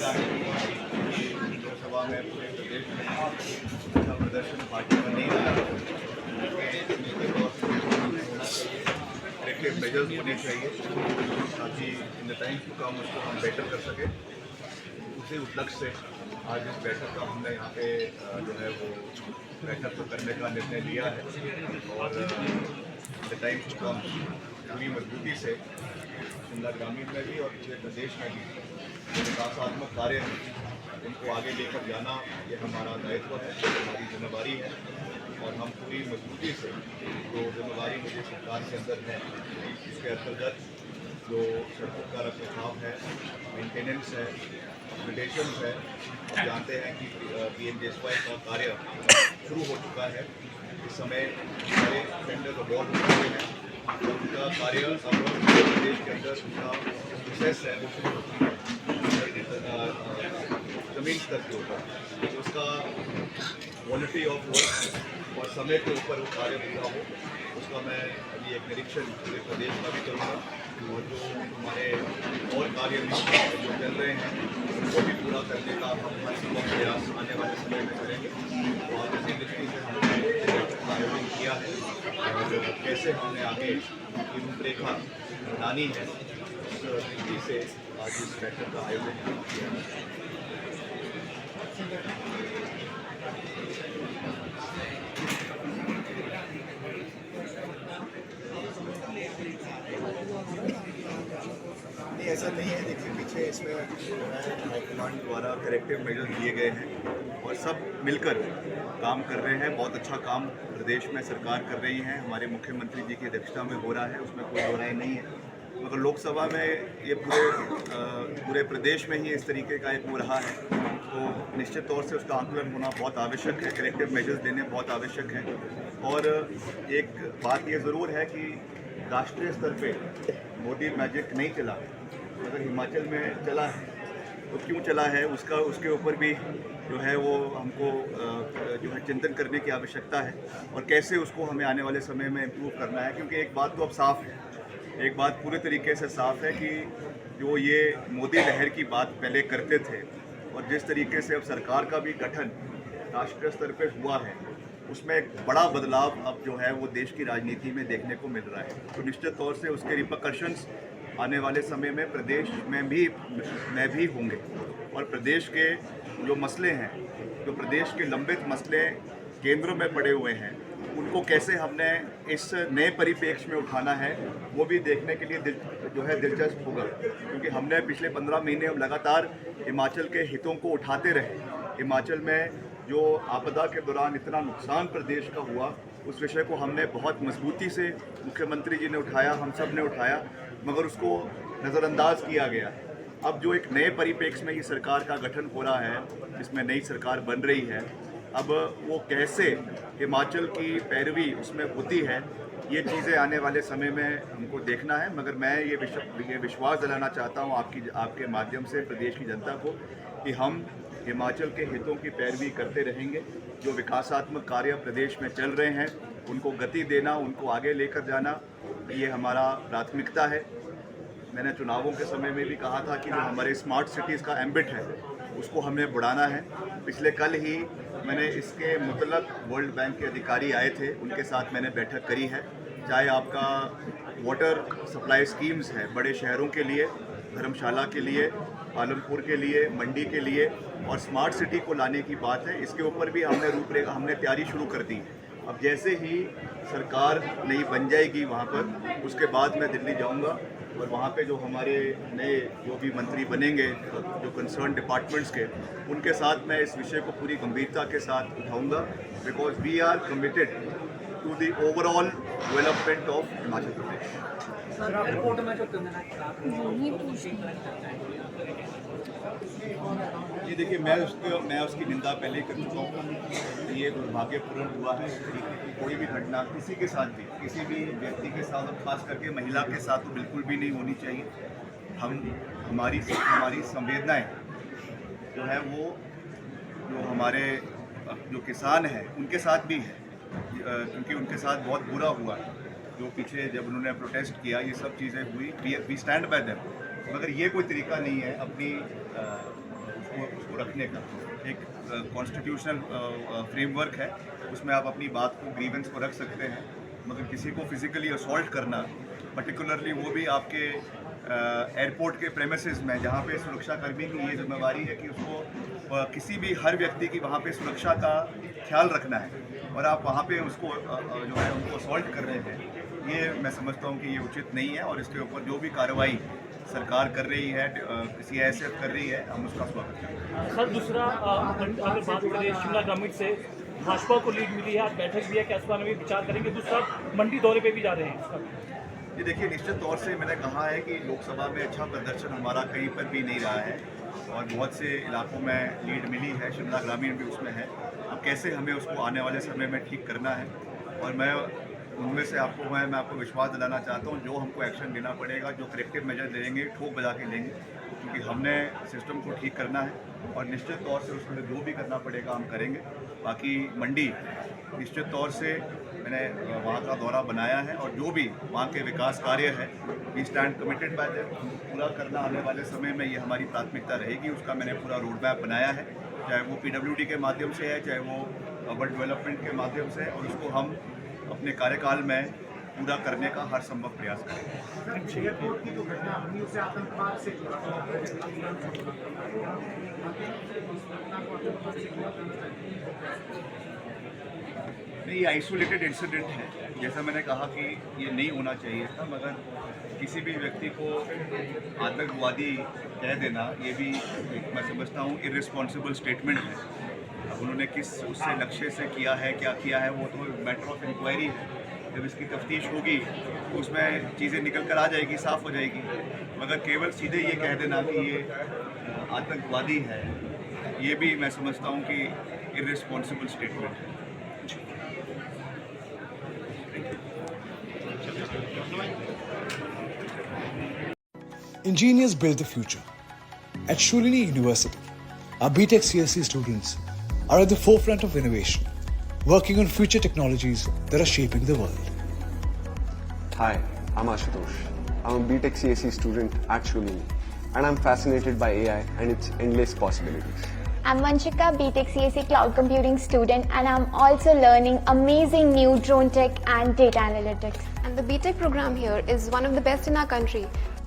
उम्मीद है कि लोकसभा में पूरे प्रदेश में अच्छा प्रदर्शन पार्टी का नहीं रहा है। करेक्टिव मेजर्स होने चाहिए ताकि in the times to come उसको हम बेटर कर सकें। उसी उपलक्ष्य से आज इस बैठक का हमने यहाँ पे जो है वो बैठक को करने का निर्णय लिया है और द टाइम्स टू कम पूरी मजबूती से शिमला ग्रामीण में भी और पूरे प्रदेश में भी जो विकासात्मक कार्य हैं उनको आगे लेकर जाना ये हमारा दायित्व है, हमारी जिम्मेदारी है और हम पूरी मजबूती से जो जिम्मेदारी मुझे सरकार के अंदर है इसके अंतर्गत जो सड़कों का रखरखाव है, मेंटेनेंस है, अपग्रेडेशन है। आप जानते हैं कि PMJSY का कार्य शुरू हो चुका है। इस समय सारे टेंडर अवॉर्ड हो चुके हैं और उनका कार्य अब प्रदेश के अंदर उनका प्रोसेस है वो शुरू होती है ज़मीन स्तर के ऊपर। उसका क्वालिटी ऑफ वर्क और समय के ऊपर वो कार्य पूरा हो उसका मैं अभी एक निरीक्षण पूरे प्रदेश का भी करूँगा और जो हमारे और कार्य जो चल रहे हैं उनको भी पूरा करने का हम हर संभव प्रयास आने वाले समय में करेंगे और इसी दृष्टि से हमने आयोजन किया है और कैसे हमने आगे की रूपरेखा बनानी है उस दृष्टि से आज इस बैठक का आयोजन किया है। नहीं, ऐसा नहीं है। देखिए पीछे इसमें हाईकमांड द्वारा करेक्टिव मेजर्स लिए गए हैं और सब मिलकर काम कर रहे हैं। बहुत अच्छा काम प्रदेश में सरकार कर रही है, हमारे मुख्यमंत्री जी की अध्यक्षता में हो रहा है, उसमें कोई दो राय नहीं है। मगर लोकसभा में ये पूरे प्रदेश में ही इस तरीके का एक हो रहा है तो निश्चित तौर से उसका आंकलन होना बहुत आवश्यक है, करेक्टिव मेजर्स देने बहुत आवश्यक है। और एक बात ये ज़रूर है कि राष्ट्रीय स्तर पे मोदी मैजिक नहीं चला, अगर हिमाचल में चला है तो क्यों चला है उसके ऊपर भी जो है वो हमको जो है चिंतन करने की आवश्यकता है और कैसे उसको हमें आने वाले समय में इम्प्रूव करना है। क्योंकि एक बात तो अब साफ़ है, एक बात पूरे तरीके से साफ़ है कि जो ये मोदी लहर की बात पहले करते थे और जिस तरीके से अब सरकार का भी गठन राष्ट्रीय स्तर पर हुआ है उसमें एक बड़ा बदलाव अब जो है वो देश की राजनीति में देखने को मिल रहा है। तो निश्चित तौर से उसके रिपरकशंस आने वाले समय में प्रदेश में भी होंगे और प्रदेश के जो मसले हैं, जो प्रदेश के लंबित मसले केंद्र में पड़े हुए हैं, उनको कैसे हमने इस नए परिप्रेक्ष्य में उठाना है वो भी देखने के लिए जो है दिलचस्प होगा। क्योंकि हमने पिछले 15 महीने अब लगातार हिमाचल के हितों को उठाते रहे। हिमाचल में जो आपदा के दौरान इतना नुकसान प्रदेश का हुआ उस विषय को हमने बहुत मजबूती से मुख्यमंत्री जी ने उठाया, हम सब ने उठाया, मगर उसको नज़रअंदाज किया गया। अब जो एक नए परिप्रेक्ष्य में ये सरकार का गठन हो रहा है, जिसमें नई सरकार बन रही है, अब वो कैसे हिमाचल की पैरवी उसमें होती है ये चीज़ें आने वाले समय में हमको देखना है। मगर मैं ये विश्वास दिलाना चाहता हूँ आपके माध्यम से प्रदेश की जनता को कि हम हिमाचल के हितों की पैरवी करते रहेंगे। जो विकासात्मक कार्य प्रदेश में चल रहे हैं उनको गति देना, उनको आगे लेकर जाना, ये हमारा प्राथमिकता है। मैंने चुनावों के समय में भी कहा था कि जो हमारे स्मार्ट सिटीज़ का एम्बिट है उसको हमें बढ़ाना है। पिछले कल ही मैंने इसके मुतल्लक वर्ल्ड बैंक के अधिकारी आए थे, उनके साथ मैंने बैठक करी है। चाहे आपका वाटर सप्लाई स्कीम्स है बड़े शहरों के लिए, धर्मशाला के लिए, पालमपुर के लिए, मंडी के लिए, और स्मार्ट सिटी को लाने की बात है, इसके ऊपर भी हमने तैयारी शुरू कर दी। अब जैसे ही सरकार नई बन जाएगी वहाँ पर, उसके बाद मैं दिल्ली जाऊँगा और वहाँ पे जो हमारे नए जो भी मंत्री बनेंगे जो कंसर्न डिपार्टमेंट्स के, उनके साथ मैं इस विषय को पूरी गंभीरता के साथ उठाऊँगा। Because we are committed to the overall development of Himachal Pradesh. जी देखिए, मैं उसकी निंदा पहले ही कर चुका हूँ। ये दुर्भाग्यपूर्ण हुआ है। कोई भी घटना किसी के साथ भी, किसी भी व्यक्ति के साथ, और खास करके महिला के साथ तो बिल्कुल भी नहीं होनी चाहिए। हमारी संवेदनाएं जो है वो जो हमारे जो किसान हैं उनके साथ भी है, क्योंकि उनके साथ बहुत बुरा हुआ है। जो पीछे जब उन्होंने प्रोटेस्ट किया, ये सब चीज़ें हुई, वी स्टैंड बाय देम। मगर ये कोई तरीका नहीं है अपनी उसको रखने का। एक कॉन्स्टिट्यूशनल फ्रेमवर्क है, उसमें आप अपनी बात को, ग्रीवेंस को रख सकते हैं, मगर किसी को फिजिकली असॉल्ट करना, पर्टिकुलरली वो भी आपके एयरपोर्ट के प्रेमिसेस में, जहाँ पे सुरक्षा कर्मी की ये जिम्मेवारी है कि उसको किसी भी हर व्यक्ति की वहाँ पे सुरक्षा का ख्याल रखना है, और आप वहाँ पे उसको जो है उनको असॉल्ट कर रहे हैं, ये मैं समझता हूँ कि ये उचित नहीं है। और इसके ऊपर जो भी कार्रवाई सरकार कर रही है, CISF कर रही है, हम उसका स्वागत करते हैं। सर दूसरा अगर बात करें शिमला ग्रामीण से भाजपा को लीड मिली है, आज बैठक भी है, क्या इस बारे में विचार करेंगे? दूसरा मंडी दौरे पे भी जा रहे हैं। ये देखिए, निश्चित तौर से मैंने कहा है कि लोकसभा में अच्छा प्रदर्शन हमारा कहीं पर भी नहीं रहा है और बहुत से इलाकों में लीड मिली है, शिमला ग्रामीण भी उसमें है। अब कैसे हमें उसको आने वाले समय में ठीक करना है, और मैं उनमें से मैं आपको विश्वास दिलाना चाहता हूँ, जो हमको एक्शन लेना पड़ेगा, जो करेक्टिव मेजर लेंगे, ठोक बजा के लेंगे, क्योंकि हमने सिस्टम को ठीक करना है और निश्चित तौर से उसमें जो भी करना पड़ेगा हम करेंगे। बाकी मंडी निश्चित तौर से मैंने वहाँ का दौरा बनाया है और जो भी वहाँ के विकास कार्य है, we stand committed by that, पूरा करना आने वाले समय में ये हमारी प्राथमिकता रहेगी। उसका मैंने पूरा रोड मैप बनाया है, चाहे वो PWD के माध्यम से है, चाहे वो अर्बन डेवलपमेंट के माध्यम से है, और उसको हम अपने कार्यकाल में पूरा करने का हर संभव प्रयास करेंगे। एयरपोर्ट की जो घटना हुई उसे आतंकवाद से नहीं, ये आइसोलेटेड इंसिडेंट है। जैसा मैंने कहा कि ये नहीं होना चाहिए था, मगर किसी भी व्यक्ति को आतंकवादी कह देना, ये भी मैं समझता हूँ इररिस्पॉन्सिबल स्टेटमेंट है। अब उन्होंने किस उससे लक्ष्य से किया है, क्या किया है, वो तो मैटर ऑफ इंक्वायरी है। जब इसकी तफ्तीश होगी तो उसमें चीज़ें निकल कर आ जाएगी, साफ़ हो जाएगी। मगर केवल सीधे ये कह देना कि ये आतंकवादी है, ये भी मैं समझता हूँ कि इररिस्पॉन्सिबल स्टेटमेंट है। Ingenious build the future. At Shulini University, our BTech CSE students are at the forefront of innovation, working on future technologies that are shaping the world. Hi, I'm Ashutosh. I'm a BTech CSE student at Shulini, and I'm fascinated by AI and its endless possibilities. I'm Vanshika, BTech CSE Cloud Computing student, and I'm also learning amazing new drone tech and data analytics. And the BTech program here is one of the best in our country,